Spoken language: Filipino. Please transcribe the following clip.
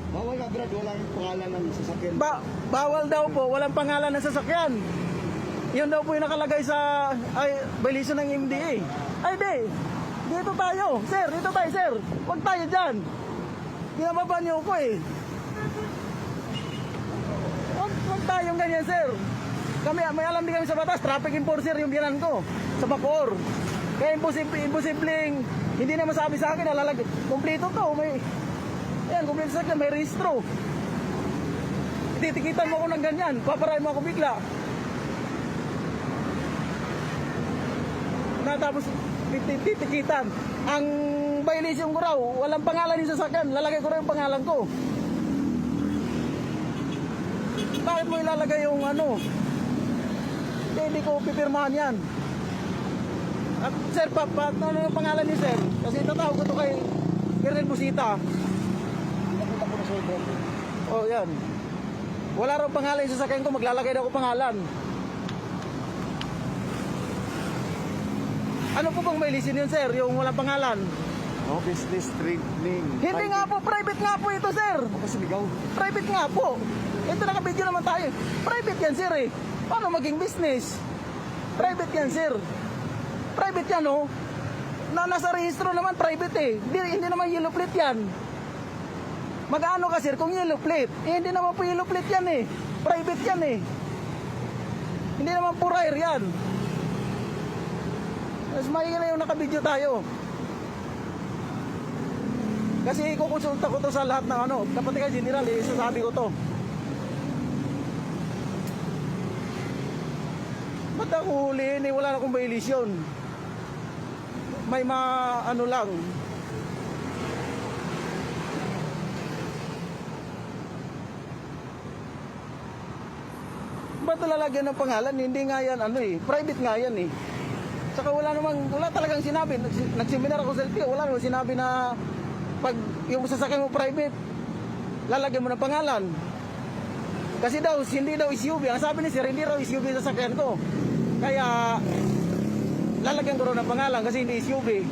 Bawal na Brad, walang pangalan ng sasakyan. Bawal daw po, walang pangalan ng sasakyan. Yun daw po yung nakalagay sa violation ng MDA. Ay di, dito tayo. Sir, dito tayo sir. Huwag tayo dyan. Pinababa niyo ako eh. Huwag tayong ganyan sir. Kami, may alam din kami sa batas. Traffic enforcer yung biyanan ko sa Bacoor. Kaya imposibleng hindi na masabi sa akin na kumpleto to. Ayan, kumpleto sa akin, may registro. Titikitan mo ako ng ganyan. Paparahin mo ako bigla. Tapos titikitan. Ang violation ko raw, walang pangalan yung sasakyan. Lalagay ko raw yung pangalan ko. Bakit mo ilalagay yung ano? Hindi ko pipirmahan yan. At sir, ano yung pangalan niyo sir? Kasi tatawag ko to kay Colonel Busita. Nakita ko na sa Brad. Oh, yan. Wala raw pangalan yung sasakyan ko, maglalagay daw ko pangalan. Ano po bang violation yun sir, yung walang pangalan? No business training. Hindi nga po, private nga po ito sir. Kasi ligaw. Private nga po. Ito nakabidyo naman tayo. Private yan sir eh. Paano maging business? Private yan sir. Private yan oh. Nasa rehistro naman private eh. Hindi naman yellow plate yan. Mag-ano ka sir kung yellow plate? Hindi naman po yellow plate yan eh. Private yan eh. Hindi naman po rare yan. Mas maigi na yung nakabidyo tayo. Kasi ikukonsulta ko to sa lahat ng ano. Kapatid ka general eh, sasabi ko to. Ba't ako huliin eh, wala na akong violation. May ano lang. Ba't lalagyan ng pangalan? Hindi nga yan ano eh. Private nga yan eh. Saka wala talagang sinabi. Nagseminar ako sa LTO, wala namang sinabi na pag yung sasakyan mo private, lalagyan mo ng pangalan. Kasi daw, hindi daw SUV. Ang sabi ni sir, hindi raw SUV sasakyan ko. Kaya, lalagyan ko raw ng pangalan kasi hindi SUV.